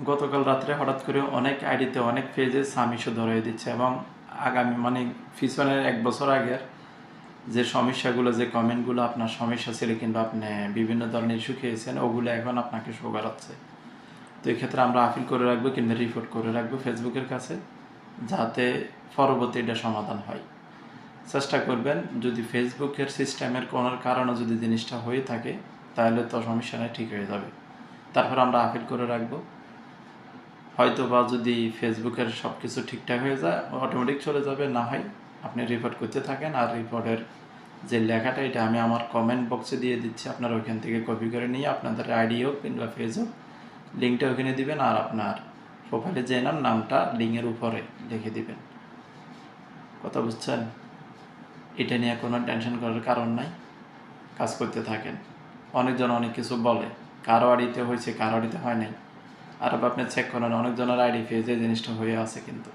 গতকাল রাত্রে হঠাৎ করে অনেক আইডিতে অনেক পেজে সাম ইস্যু ধরিয়ে দিচ্ছে এবং আগামী মানে পিছনের 1 বছর আগের যে সমস্যাগুলো যে কমেন্টগুলো আপনার সমস্যা ছিল কিংবা আপনি বিভিন্ন ধরনের ইস্যু খেয়েছেন ওগুলো এখন আপনাকে শো করাচ্ছে। তো এই ক্ষেত্রে আমরা আপিল করে রাখবো কিংবা রিপোর্ট করে রাখবো ফেসবুকের কাছে, যাতে পরবর্তী এটা সমাধান হয়। চেষ্টা করবেন, যদি ফেসবুকের সিস্টেমের কোনো কারণে যদি জিনিসটা হয়ে থাকে তাহলে তো সমস্যা নেই, ঠিক হয়ে যাবে। তারপর আমরা আপিল করে রাখবো। হয়তো বা যদি ফেসবুকের সব কিছু ঠিকঠাক হয়ে যায় অটোমেটিক চলে যাবে, না হয় আপনি রিপোর্ট করতে থাকেন। আর রিপোর্টের যে লেখাটা এটা আমি আমার কমেন্ট বক্সে দিয়ে দিচ্ছি, আপনারা ওইখান থেকে কপি করে নিয়ে আপনাদের আইডি হোক কিংবা ফেস হোক লিঙ্কটা ওখানে দিবেন, আর আপনার প্রোফাইলে যে নামটা লিঙ্কের উপরে লিখে দিবেন। কথা বুঝছেন? এটা নিয়ে কোনো টেনশন করার কারণ নাই, কাজ করতে থাকেন। অনেকজন অনেক কিছু বলে, কারো আইডিতে হয়েছে কারো আইডিতে হয় নাই, আর আপনি চেক করেন অনেকজনের আইডি পেজে জিনিসটা হয়ে আছে কিন্তু